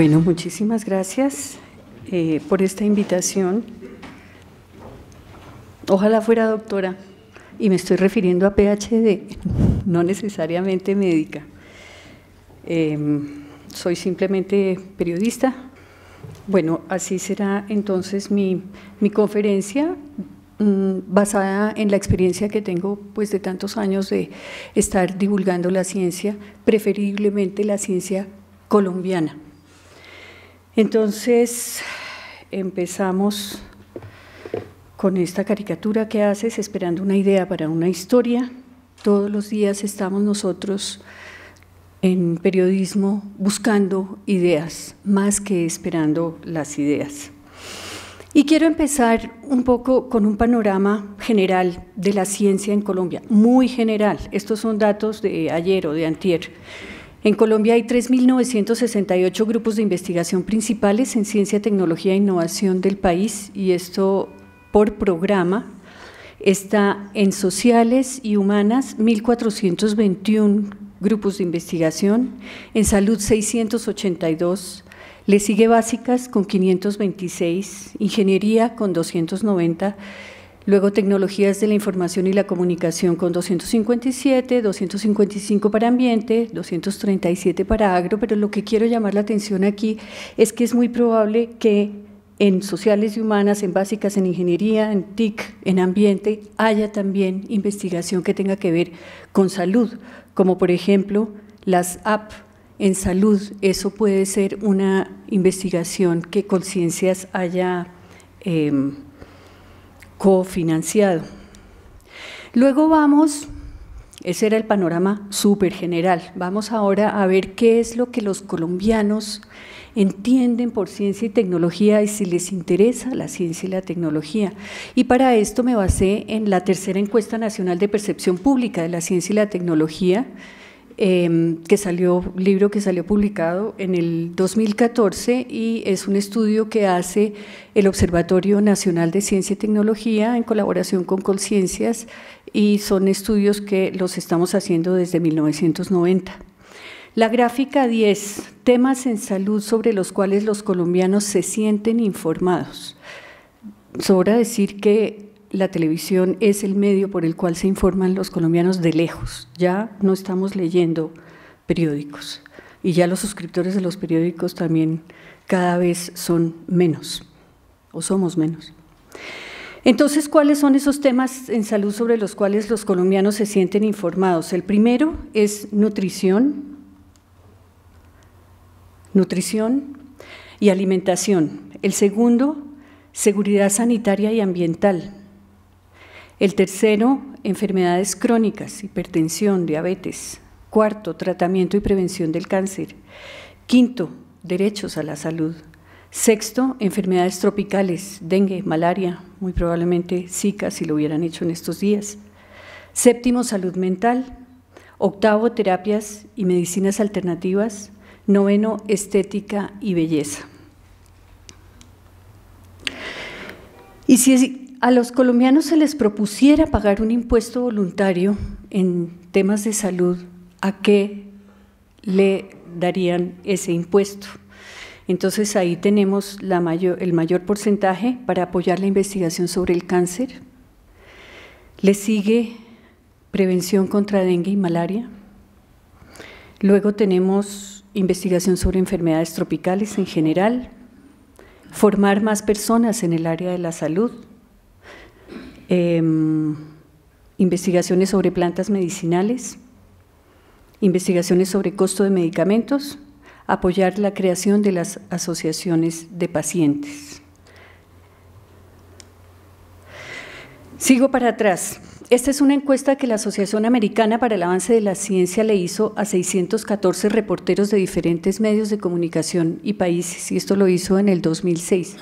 Bueno, muchísimas gracias por esta invitación. Ojalá fuera doctora, y me estoy refiriendo a PhD, no necesariamente médica. Soy simplemente periodista. Bueno, así será entonces mi conferencia, basada en la experiencia que tengo pues de tantos años de estar divulgando la ciencia, preferiblemente la ciencia colombiana. Entonces, empezamos con esta caricatura que haces, esperando una idea para una historia. Todos los días estamos nosotros en periodismo buscando ideas, más que esperando las ideas. Y quiero empezar un poco con un panorama general de la ciencia en Colombia, muy general. Estos son datos de ayer o de antier. En Colombia hay 3.968 grupos de investigación principales en ciencia, tecnología e innovación del país, y esto por programa. Está en sociales y humanas 1.421 grupos de investigación, en salud 682, le sigue básicas con 526, ingeniería con 290, luego tecnologías de la información y la comunicación con 257, 255 para ambiente, 237 para agro, pero lo que quiero llamar la atención aquí es que es muy probable que en sociales y humanas, en básicas, en ingeniería, en TIC, en ambiente, haya también investigación que tenga que ver con salud, como por ejemplo las app en salud. Eso puede ser una investigación que Colciencias haya cofinanciado. Luego vamos, ese era el panorama súper general, vamos ahora a ver qué es lo que los colombianos entienden por ciencia y tecnología y si les interesa la ciencia y la tecnología. Y para esto me basé en la tercera encuesta nacional de percepción pública de la ciencia y la tecnología, libro que salió publicado en el 2014, y es un estudio que hace el Observatorio Nacional de Ciencia y Tecnología en colaboración con Colciencias, y son estudios que los estamos haciendo desde 1990. La gráfica 10, temas en salud sobre los cuales los colombianos se sienten informados. Sobra decir que la televisión es el medio por el cual se informan los colombianos de lejos. Ya no estamos leyendo periódicos, y ya los suscriptores de los periódicos también cada vez son menos, o somos menos. Entonces, ¿cuáles son esos temas en salud sobre los cuales los colombianos se sienten informados? El primero es nutrición y alimentación. El segundo, seguridad sanitaria y ambiental. El tercero, enfermedades crónicas, hipertensión, diabetes. Cuarto, tratamiento y prevención del cáncer. Quinto, derechos a la salud. Sexto, enfermedades tropicales, dengue, malaria, muy probablemente Zika si lo hubieran hecho en estos días. Séptimo, salud mental. Octavo, terapias y medicinas alternativas. Noveno, estética y belleza. Y si a los colombianos se les propusiera pagar un impuesto voluntario en temas de salud, ¿a qué le darían ese impuesto? Entonces ahí tenemos el mayor porcentaje para apoyar la investigación sobre el cáncer. Le sigue prevención contra dengue y malaria. Luego tenemos investigación sobre enfermedades tropicales en general, formar más personas en el área de la salud, investigaciones sobre plantas medicinales, investigaciones sobre costo de medicamentos, apoyar la creación de las asociaciones de pacientes. Sigo para atrás. Esta es una encuesta que la Asociación Americana para el Avance de la Ciencia le hizo a 614 reporteros de diferentes medios de comunicación y países, y esto lo hizo en el 2006.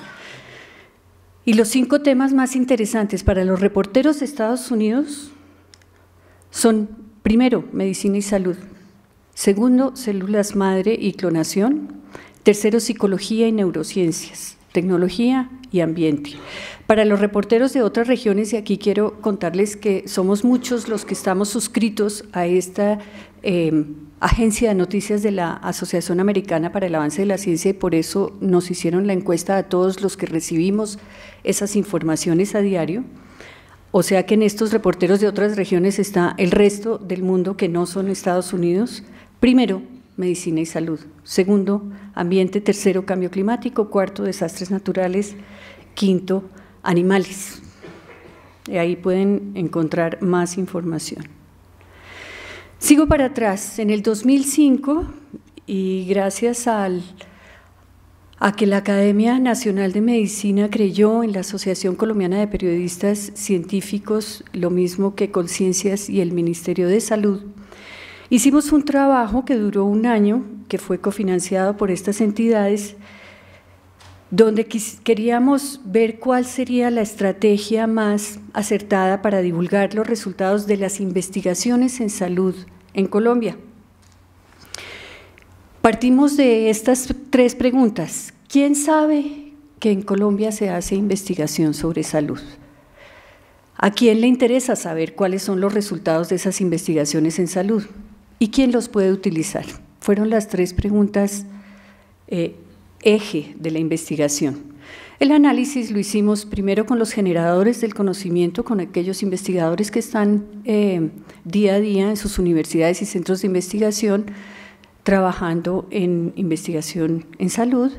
Y los 5 temas más interesantes para los reporteros de Estados Unidos son: primero, medicina y salud; segundo, células madre y clonación; tercero, psicología y neurociencias; tecnología y ambiente. Para los reporteros de otras regiones, y aquí quiero contarles que somos muchos los que estamos suscritos a esta agencia de noticias de la Asociación Americana para el Avance de la Ciencia y por eso nos hicieron la encuesta a todos los que recibimos esas informaciones a diario. O sea que en estos reporteros de otras regiones está el resto del mundo que no son Estados Unidos. Primero, medicina y salud. Segundo, ambiente. Tercero, cambio climático. Cuarto, desastres naturales. Quinto, animales. Y ahí pueden encontrar más información. Sigo para atrás. En el 2005, y gracias a que la Academia Nacional de Medicina creyó en la Asociación Colombiana de Periodistas Científicos, lo mismo que Conciencias y el Ministerio de Salud, hicimos un trabajo que duró un año, que fue cofinanciado por estas entidades, donde queríamos ver cuál sería la estrategia más acertada para divulgar los resultados de las investigaciones en salud en Colombia. Partimos de estas 3 preguntas. ¿Quién sabe que en Colombia se hace investigación sobre salud? ¿A quién le interesa saber cuáles son los resultados de esas investigaciones en salud? ¿Y quién los puede utilizar? Fueron las 3 preguntas eje de la investigación. El análisis lo hicimos primero con los generadores del conocimiento, con aquellos investigadores que están día a día en sus universidades y centros de investigación, trabajando en investigación en salud.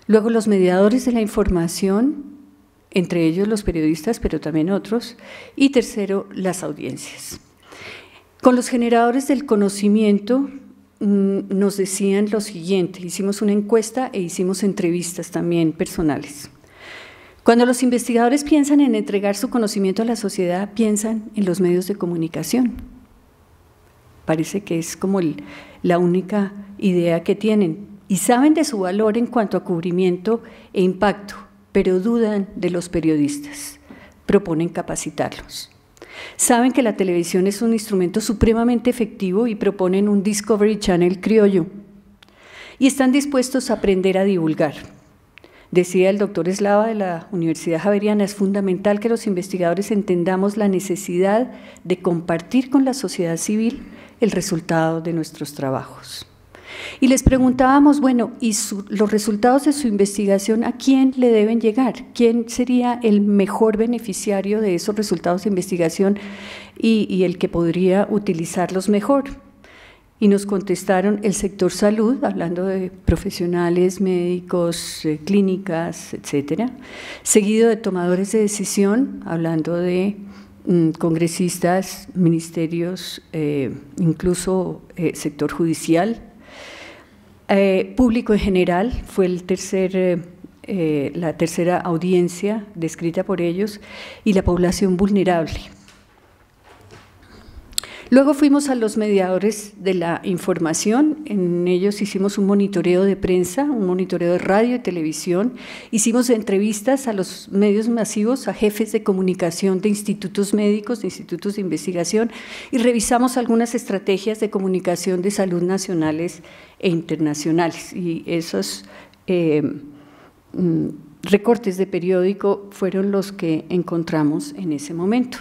Luego los mediadores de la información, entre ellos los periodistas, pero también otros. Y tercero, las audiencias. Con los generadores del conocimiento nos decían lo siguiente, hicimos una encuesta e hicimos entrevistas también personales. Cuando los investigadores piensan en entregar su conocimiento a la sociedad, piensan en los medios de comunicación. Parece que es como la única idea que tienen y saben de su valor en cuanto a cubrimiento e impacto, pero dudan de los periodistas, proponen capacitarlos. Saben que la televisión es un instrumento supremamente efectivo y proponen un Discovery Channel criollo y están dispuestos a aprender a divulgar. Decía el doctor Eslava de la Universidad Javeriana, es fundamental que los investigadores entendamos la necesidad de compartir con la sociedad civil el resultado de nuestros trabajos. Y les preguntábamos, bueno, ¿y los resultados de su investigación a quién le deben llegar? ¿Quién sería el mejor beneficiario de esos resultados de investigación y el que podría utilizarlos mejor? Y nos contestaron el sector salud, hablando de profesionales, médicos, clínicas, etcétera, seguido de tomadores de decisión, hablando de congresistas, ministerios, incluso sector judicial, público en general, fue la tercera audiencia descrita por ellos, y la población vulnerable. Luego fuimos a los mediadores de la información, en ellos hicimos un monitoreo de prensa, un monitoreo de radio y televisión, hicimos entrevistas a los medios masivos, a jefes de comunicación de institutos médicos, de institutos de investigación, y revisamos algunas estrategias de comunicación de salud nacionales e internacionales, y esos recortes de periódico fueron los que encontramos en ese momento.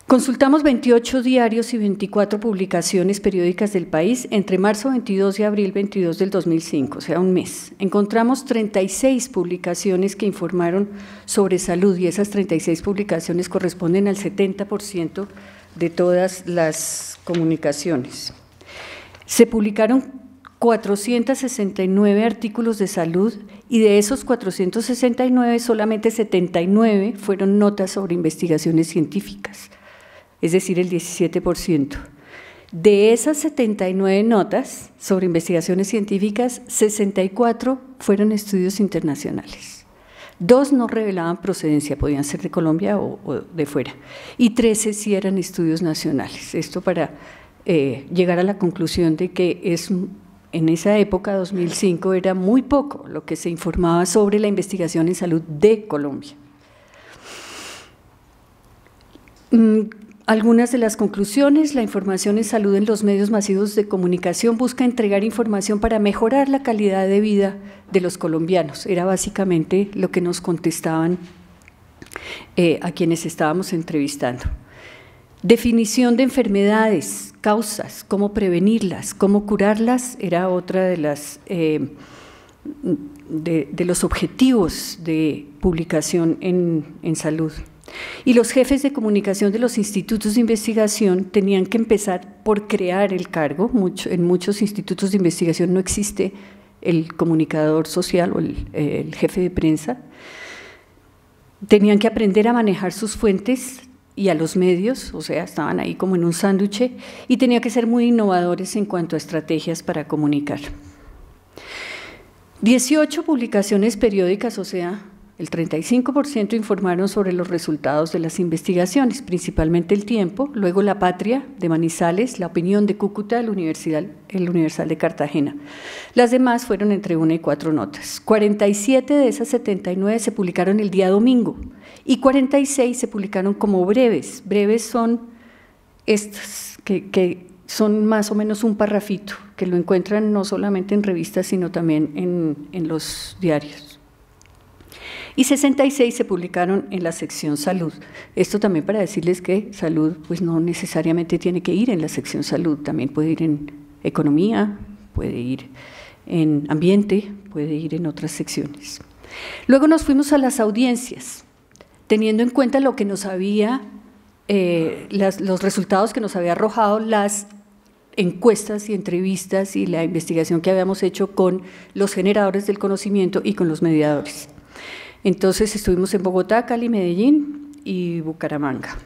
Consultamos 28 diarios y 24 publicaciones periódicas del país entre marzo 22 y abril 22 del 2005, o sea, un mes. Encontramos 36 publicaciones que informaron sobre salud y esas 36 publicaciones corresponden al 70% de todas las comunicaciones. Se publicaron 469 artículos de salud y de esos 469 solamente 79 fueron notas sobre investigaciones científicas, es decir, el 17%. De esas 79 notas sobre investigaciones científicas, 64 fueron estudios internacionales. 2 no revelaban procedencia, podían ser de Colombia o de fuera, y 13 sí eran estudios nacionales. Esto para llegar a la conclusión de que en esa época, 2005, era muy poco lo que se informaba sobre la investigación en salud de Colombia. Algunas de las conclusiones: la información en salud en los medios masivos de comunicación busca entregar información para mejorar la calidad de vida de los colombianos. Era básicamente lo que nos contestaban a quienes estábamos entrevistando. Definición de enfermedades, causas, cómo prevenirlas, cómo curarlas, era otra de los objetivos de publicación en salud. Y los jefes de comunicación de los institutos de investigación tenían que empezar por crear el cargo. En muchos institutos de investigación no existe el comunicador social o el jefe de prensa. Tenían que aprender a manejar sus fuentes y a los medios, o sea, estaban ahí como en un sándwich, y tenían que ser muy innovadores en cuanto a estrategias para comunicar. 18 publicaciones periódicas, o sea, el 35% informaron sobre los resultados de las investigaciones, principalmente El Tiempo, luego La Patria de Manizales, La Opinión de Cúcuta, el Universal de Cartagena. Las demás fueron entre 1 y 4 notas. 47 de esas 79 se publicaron el día domingo y 46 se publicaron como breves. Breves son estas que son más o menos un parrafito, que lo encuentran no solamente en revistas, sino también en los diarios. Y 66 se publicaron en la sección salud. Esto también para decirles que salud pues no necesariamente tiene que ir en la sección salud, también puede ir en economía, puede ir en ambiente, puede ir en otras secciones. Luego nos fuimos a las audiencias, teniendo en cuenta lo que nos había, los resultados que nos había arrojado las encuestas y entrevistas y la investigación que habíamos hecho con los generadores del conocimiento y con los mediadores. Entonces estuvimos en Bogotá, Cali, Medellín y Bucaramanga.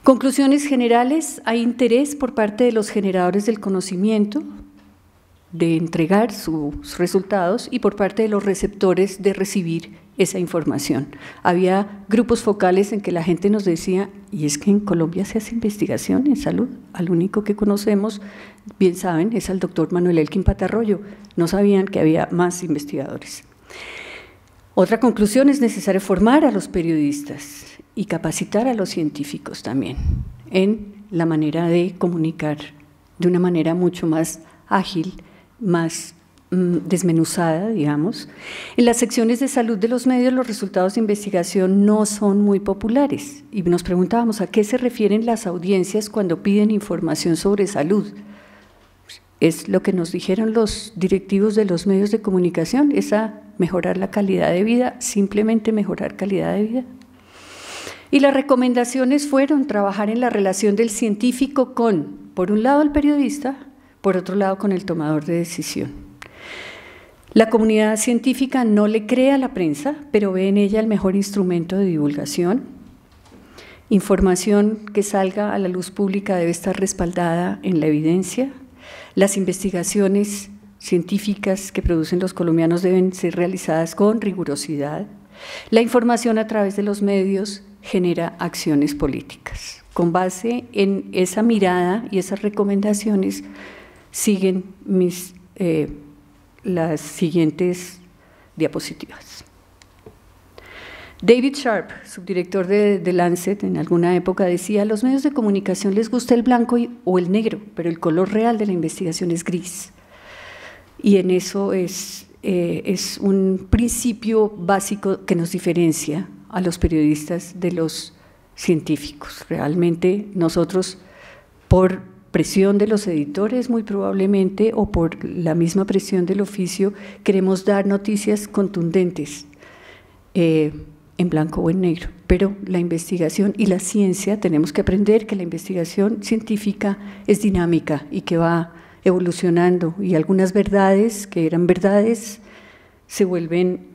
Conclusiones generales: hay interés por parte de los generadores del conocimiento de entregar sus resultados y por parte de los receptores de recibir esa información. Había grupos focales en que la gente nos decía, y es que en Colombia se hace investigación en salud, al único que conocemos, bien saben, es al doctor Manuel Elkin Patarroyo, no sabían que había más investigadores. Otra conclusión: es necesario formar a los periodistas y capacitar a los científicos también en la manera de comunicar de una manera mucho más ágil, más desmenuzada, digamos. En las secciones de salud de los medios los resultados de investigación no son muy populares y nos preguntábamos a qué se refieren las audiencias cuando piden información sobre salud. Es lo que nos dijeron los directivos de los medios de comunicación, es a mejorar la calidad de vida, simplemente mejorar calidad de vida. Y las recomendaciones fueron trabajar en la relación del científico con, por un lado, el periodista, por otro lado, con el tomador de decisión. La comunidad científica no le cree a la prensa, pero ve en ella el mejor instrumento de divulgación. Información que salga a la luz pública debe estar respaldada en la evidencia. Las investigaciones científicas que producen los colombianos deben ser realizadas con rigurosidad. La información a través de los medios genera acciones políticas. Con base en esa mirada y esas recomendaciones siguen las siguientes diapositivas. David Sharp, subdirector de Lancet, en alguna época decía: a los medios de comunicación les gusta el blanco o el negro, pero el color real de la investigación es gris. Y en eso es un principio básico que nos diferencia a los periodistas de los científicos. Realmente nosotros, por presión de los editores muy probablemente, o por la misma presión del oficio, queremos dar noticias contundentes, en blanco o en negro, pero la investigación y la ciencia, tenemos que aprender que la investigación científica es dinámica y que va evolucionando, y algunas verdades que eran verdades se vuelven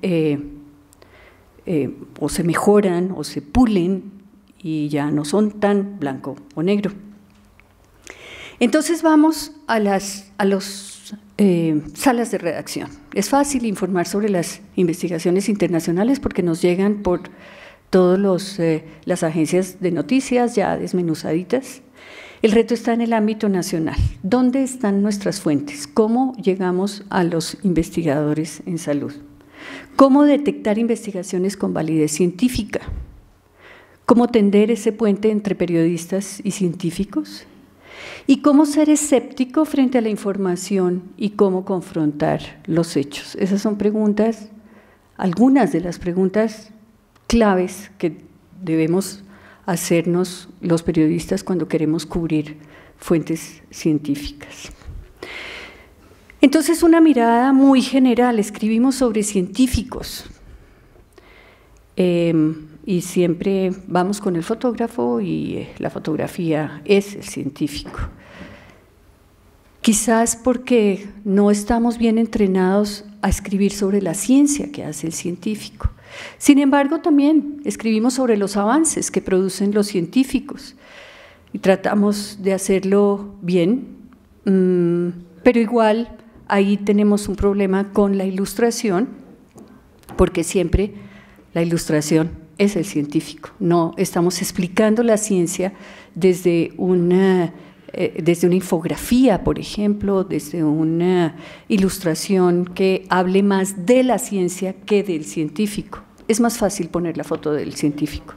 o se mejoran o se pulen y ya no son tan blanco o negro. Entonces vamos a las salas de redacción. Es fácil informar sobre las investigaciones internacionales porque nos llegan por todas las agencias de noticias ya desmenuzaditas. El reto está en el ámbito nacional. ¿Dónde están nuestras fuentes? ¿Cómo llegamos a los investigadores en salud? ¿Cómo detectar investigaciones con validez científica? ¿Cómo tender ese puente entre periodistas y científicos? ¿Y cómo ser escéptico frente a la información y cómo confrontar los hechos? Esas son preguntas, algunas de las preguntas claves que debemos hacernos los periodistas cuando queremos cubrir fuentes científicas. Entonces, una mirada muy general, escribimos sobre científicos y siempre vamos con el fotógrafo y la fotografía es el científico. Quizás porque no estamos bien entrenados a escribir sobre la ciencia que hace el científico. Sin embargo, también escribimos sobre los avances que producen los científicos y tratamos de hacerlo bien, pero igual ahí tenemos un problema con la ilustración, porque siempre la ilustración es el científico. No estamos explicando la ciencia desde una infografía, por ejemplo, desde una ilustración que hable más de la ciencia que del científico. Es más fácil poner la foto del científico.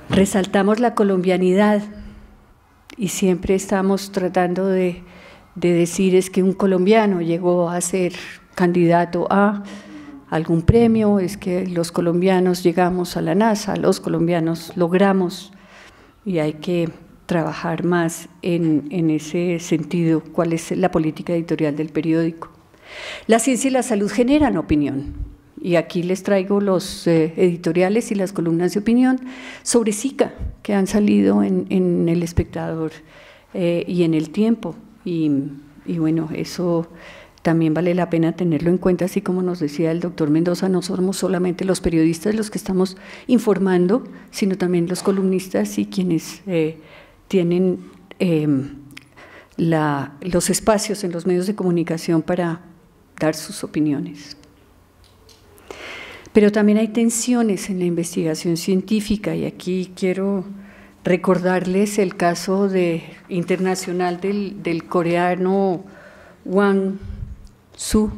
Resaltamos la colombianidad y siempre estamos tratando de decir es que un colombiano llegó a ser candidato a algún premio, es que los colombianos llegamos a la NASA, los colombianos logramos, y hay que trabajar más en ese sentido, cuál es la política editorial del periódico. La ciencia y la salud generan opinión, y aquí les traigo los editoriales y las columnas de opinión sobre Zika que han salido en El Espectador y en El Tiempo, y bueno, eso también vale la pena tenerlo en cuenta, así como nos decía el doctor Mendoza, no somos solamente los periodistas los que estamos informando, sino también los columnistas y quienes tienen los espacios en los medios de comunicación para dar sus opiniones. Pero también hay tensiones en la investigación científica y aquí quiero recordarles el caso internacional del coreano Hwang Suk,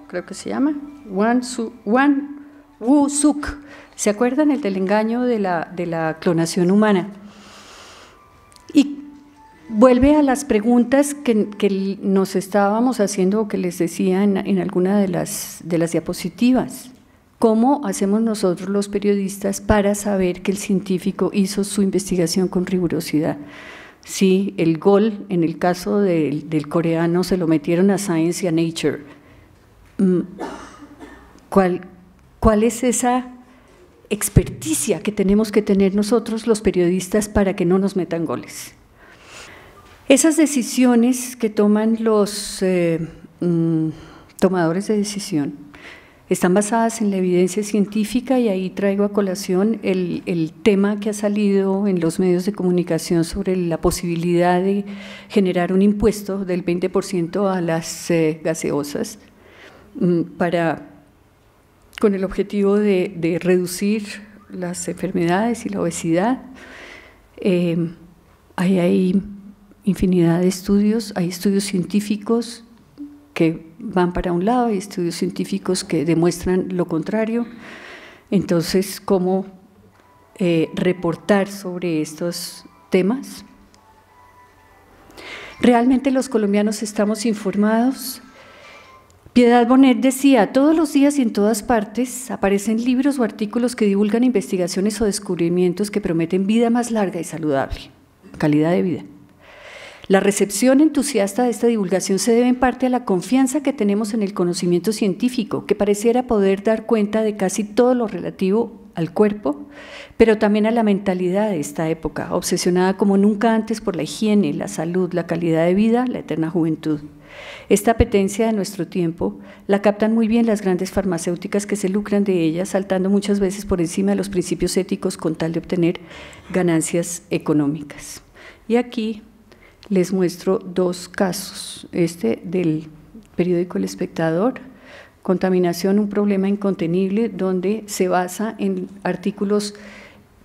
creo que se llama, Woo Suk. ¿Se acuerdan? El del engaño de la clonación humana. Y vuelve a las preguntas que nos estábamos haciendo o que les decía en alguna de las diapositivas. ¿Cómo hacemos nosotros los periodistas para saber que el científico hizo su investigación con rigurosidad? Sí, el gol, en el caso del coreano, se lo metieron a Science y a Nature. ¿Cuál es esa experticia que tenemos que tener nosotros los periodistas para que no nos metan goles? Esas decisiones que toman los tomadores de decisión están basadas en la evidencia científica y ahí traigo a colación el tema que ha salido en los medios de comunicación sobre la posibilidad de generar un impuesto del 20% a las gaseosas con el objetivo de reducir las enfermedades y la obesidad. Hay infinidad de estudios, hay estudios científicos que van para un lado, hay estudios científicos que demuestran lo contrario. Entonces, ¿cómo reportar sobre estos temas? ¿Realmente los colombianos estamos informados? Piedad Bonet decía, todos los días y en todas partes aparecen libros o artículos que divulgan investigaciones o descubrimientos que prometen vida más larga y saludable, calidad de vida. La recepción entusiasta de esta divulgación se debe en parte a la confianza que tenemos en el conocimiento científico, que pareciera poder dar cuenta de casi todo lo relativo al cuerpo, pero también a la mentalidad de esta época, obsesionada como nunca antes por la higiene, la salud, la calidad de vida, la eterna juventud. Esta apetencia de nuestro tiempo la captan muy bien las grandes farmacéuticas que se lucran de ella, saltando muchas veces por encima de los principios éticos con tal de obtener ganancias económicas. Y aquí les muestro dos casos, este del periódico El Espectador, contaminación, un problema incontenible, donde se basa en artículos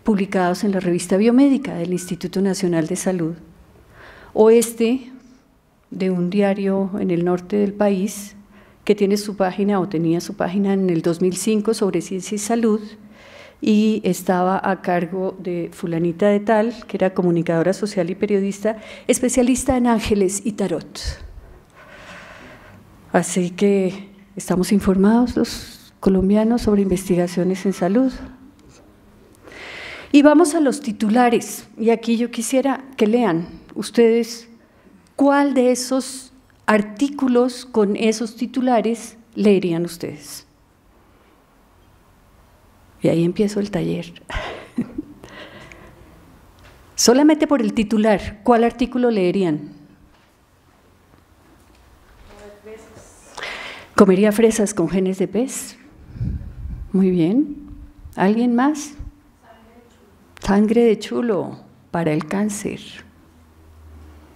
publicados en la revista Biomédica del Instituto Nacional de Salud, o este de un diario en el norte del país que tiene su página o tenía su página en el 2005 sobre ciencia y salud, y estaba a cargo de fulanita de tal, que era comunicadora social y periodista, especialista en ángeles y tarot. Así que estamos informados los colombianos sobre investigaciones en salud. Y vamos a los titulares, y aquí yo quisiera que lean ustedes cuál de esos artículos con esos titulares leerían ustedes. Y ahí empiezo el taller. Solamente por el titular, ¿cuál artículo leerían? Comería fresas con genes de pez. Muy bien. ¿Alguien más? Sangre de chulo para el cáncer.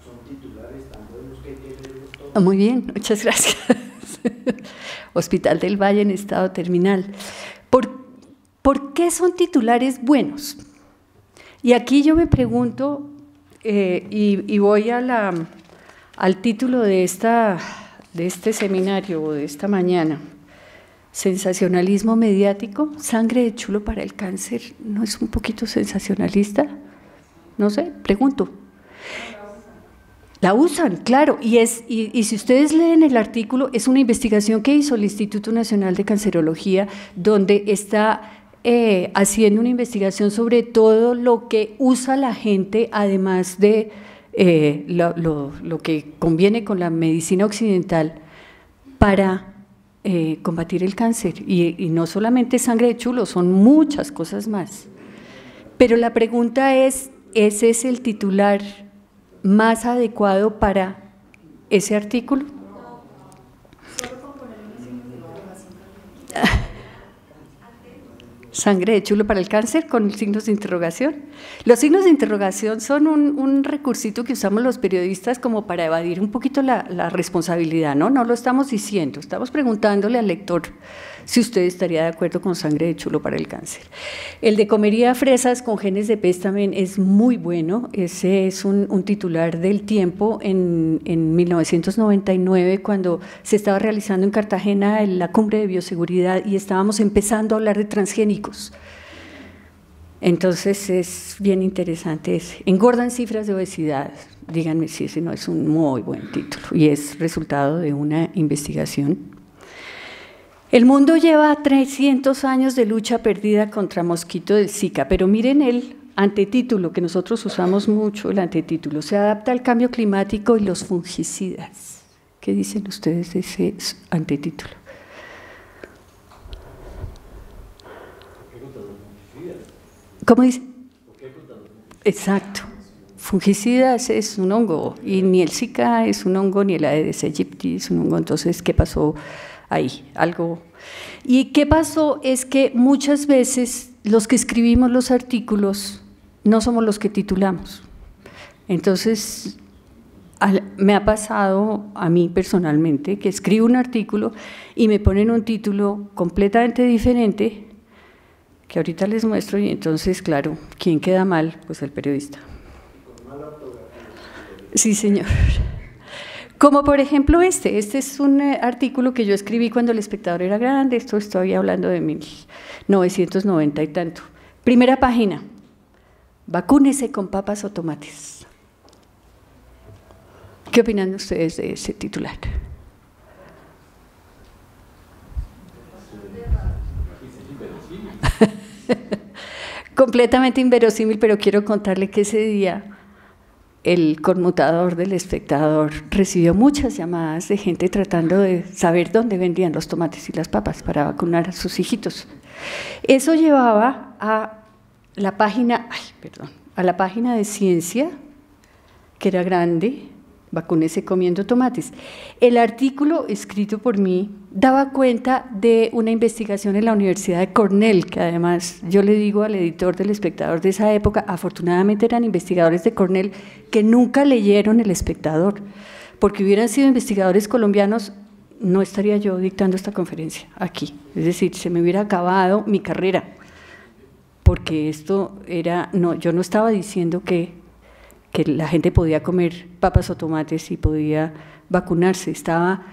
Son titulares tan buenos que hay que leerlos todos. Muy bien, muchas gracias. Hospital del Valle en estado terminal. ¿Por qué son titulares buenos? Y aquí yo me pregunto, y voy al título de este seminario o de esta mañana: sensacionalismo mediático, sangre de chulo para el cáncer. ¿No es un poquito sensacionalista? No sé, pregunto. La usan, claro, y si ustedes leen el artículo, es una investigación que hizo el Instituto Nacional de Cancerología, donde está haciendo una investigación sobre todo lo que usa la gente, además de lo que conviene con la medicina occidental para combatir el cáncer. Y no solamente sangre de chulo, son muchas cosas más. Pero la pregunta es, ¿ese es el titular más adecuado para ese artículo? Sangre de chulo para el cáncer con signos de interrogación. Los signos de interrogación son un recursito que usamos los periodistas como para evadir un poquito la responsabilidad, ¿no? No lo estamos diciendo, estamos preguntándole al lector si usted estaría de acuerdo con sangre de chulo para el cáncer. El de comería fresas con genes de pez también es muy bueno. Ese es un titular del Tiempo en 1999, cuando se estaba realizando en Cartagena la cumbre de bioseguridad y estábamos empezando a hablar de transgénicos. Entonces es bien interesante ese. Engordan cifras de obesidad. Díganme si ese no es un muy buen título y es resultado de una investigación. El mundo lleva 300 años de lucha perdida contra mosquito del Zika, pero miren el antetítulo, que nosotros usamos mucho, el antetítulo: se adapta al cambio climático y los fungicidas. ¿Qué dicen ustedes de ese antetítulo? ¿Cómo dice? Exacto. Fungicidas es un hongo, y ni el Zika es un hongo, ni el Aedes aegypti es un hongo. Entonces, ¿qué pasó ahí? Algo. ¿Y qué pasó? Es que muchas veces los que escribimos los artículos no somos los que titulamos. Entonces, me ha pasado a mí personalmente que escribo un artículo y me ponen un título completamente diferente, que ahorita les muestro, y entonces, claro, ¿quién queda mal? Pues el periodista. Sí, señor. Como por ejemplo este es un artículo que yo escribí cuando El Espectador era grande, esto estoy hablando de 1990 y tanto. Primera página: vacúnese con papas o tomates. ¿Qué opinan ustedes de ese titular? Completamente inverosímil, pero quiero contarle que ese día el conmutador del Espectador recibió muchas llamadas de gente tratando de saber dónde vendían los tomates y las papas para vacunar a sus hijitos. Eso llevaba a la página, a la página de ciencia, que era grande: vacúnese comiendo tomates. El artículo escrito por mí daba cuenta de una investigación en la Universidad de Cornell, que además yo le digo al editor del Espectador de esa época, afortunadamente eran investigadores de Cornell que nunca leyeron El Espectador, porque hubieran sido investigadores colombianos, no estaría yo dictando esta conferencia aquí. Es decir, se me hubiera acabado mi carrera, porque esto era, no, yo no estaba diciendo que la gente podía comer papas o tomates y podía vacunarse, estaba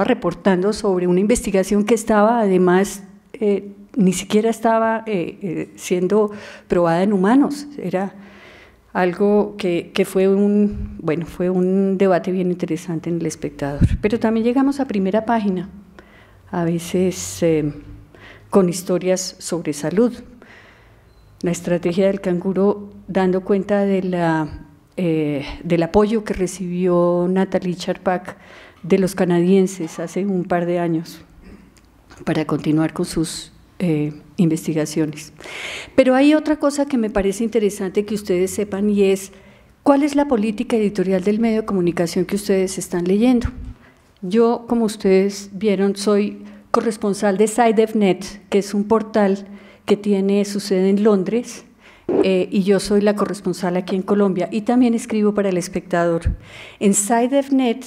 reportando sobre una investigación que estaba además, ni siquiera estaba siendo probada en humanos. Era algo que fue fue un debate bien interesante en El Espectador. Pero también llegamos a primera página: a veces con historias sobre salud. La estrategia del canguro, dando cuenta de del apoyo que recibió Natalie Charpak de los canadienses hace un par de años para continuar con sus investigaciones. Pero hay otra cosa que me parece interesante que ustedes sepan, y es cuál es la política editorial del medio de comunicación que ustedes están leyendo. Yo, como ustedes vieron, soy corresponsal de SciDevNet, que es un portal que tiene su sede en Londres, y yo soy la corresponsal aquí en Colombia, y también escribo para El Espectador. En SciDevNet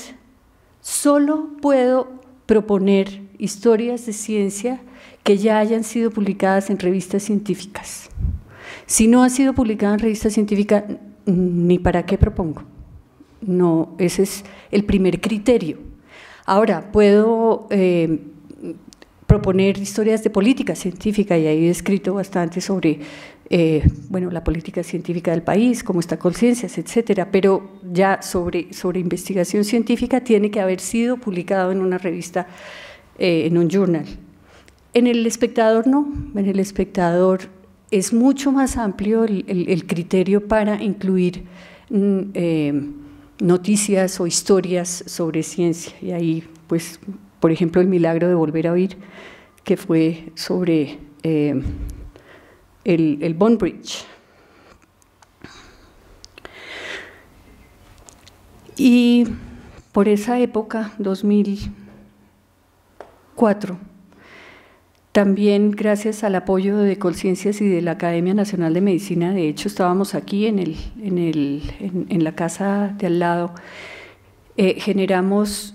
solo puedo proponer historias de ciencia que ya hayan sido publicadas en revistas científicas. Si no ha sido publicada en revista científica, ni para qué propongo. No, ese es el primer criterio. Ahora, puedo proponer historias de política científica, y ahí he escrito bastante sobre bueno, la política científica del país, cómo está Colciencias, etcétera, pero ya sobre investigación científica tiene que haber sido publicado en una revista, en un journal. En El Espectador no, en El Espectador es mucho más amplio el criterio para incluir noticias o historias sobre ciencia, y ahí, pues, por ejemplo, El Milagro de Volver a Oír, que fue sobre el Bond Bridge. Y por esa época, 2004, también gracias al apoyo de Colciencias y de la Academia Nacional de Medicina, de hecho estábamos aquí en la casa de al lado, generamos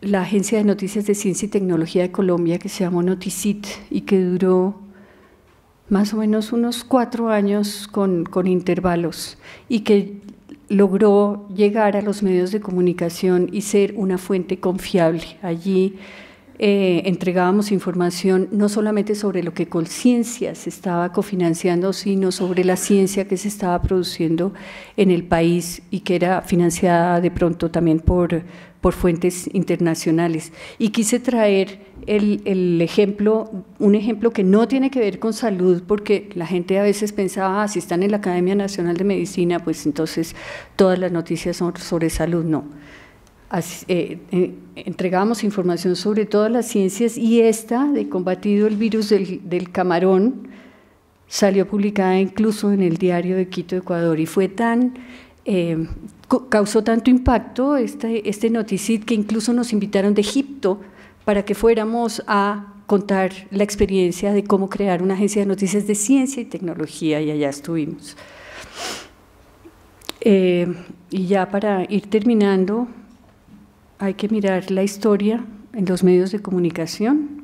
la Agencia de Noticias de Ciencia y Tecnología de Colombia, que se llamó Noticit, y que duró más o menos unos 4 años con intervalos, y que logró llegar a los medios de comunicación y ser una fuente confiable. Allí entregábamos información no solamente sobre lo que Colciencias estaba cofinanciando, sino sobre la ciencia que se estaba produciendo en el país y que era financiada de pronto también por fuentes internacionales. Y quise traer un ejemplo que no tiene que ver con salud, porque la gente a veces pensaba, si están en la Academia Nacional de Medicina, pues entonces todas las noticias son sobre salud. No. Entregamos información sobre todas las ciencias, y esta de combatido el virus del camarón salió publicada incluso en el Diario de Quito, Ecuador, y fue causó tanto impacto este Noticit, que incluso nos invitaron de Egipto para que fuéramos a contar la experiencia de cómo crear una agencia de noticias de ciencia y tecnología, y allá estuvimos. Y ya para ir terminando, hay que mirar la historia en los medios de comunicación.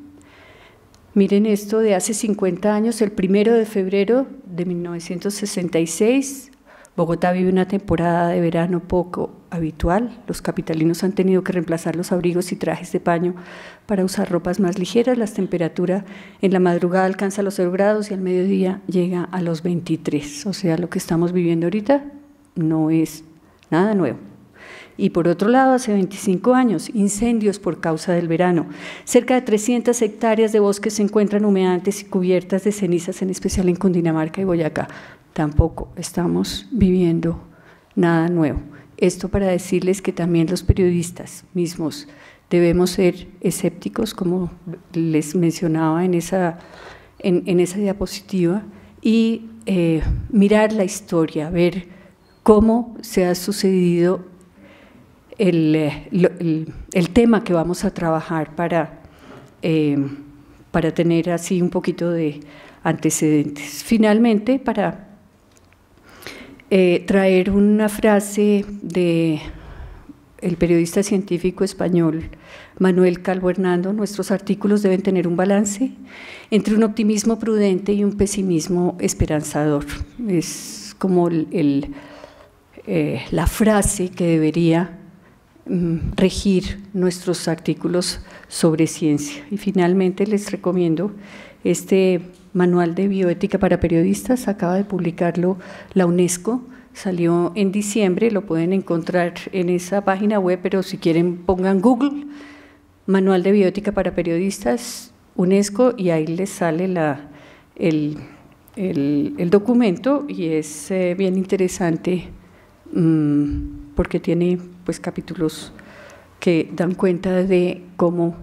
Miren esto de hace 50 años, el 1 de febrero de 1966, Bogotá vive una temporada de verano poco habitual. Los capitalinos han tenido que reemplazar los abrigos y trajes de paño para usar ropas más ligeras. La temperatura en la madrugada alcanza los 0 grados y al mediodía llega a los 23. O sea, lo que estamos viviendo ahorita no es nada nuevo. Y por otro lado, hace 25 años, incendios por causa del verano. Cerca de 300 hectáreas de bosques se encuentran humeantes y cubiertas de cenizas, en especial en Cundinamarca y Boyacá. Tampoco estamos viviendo nada nuevo. Esto para decirles que también los periodistas mismos debemos ser escépticos, como les mencionaba en esa diapositiva, y mirar la historia, ver cómo se ha sucedido el tema que vamos a trabajar para tener así un poquito de antecedentes. Finalmente, para traer una frase de el periodista científico español Manuel Calvo Hernando: nuestros artículos deben tener un balance entre un optimismo prudente y un pesimismo esperanzador. Es como la frase que debería regir nuestros artículos sobre ciencia. Y finalmente les recomiendo este manual de bioética para periodistas. Acaba de publicarlo la UNESCO, salió en diciembre, lo pueden encontrar en esa página web, pero si quieren pongan Google Manual de Bioética para Periodistas, UNESCO, y ahí les sale el documento, y es bien interesante porque tiene pues capítulos que dan cuenta de cómo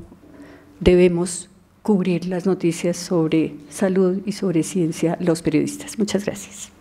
debemos cubrir las noticias sobre salud y sobre ciencia los periodistas. Muchas gracias.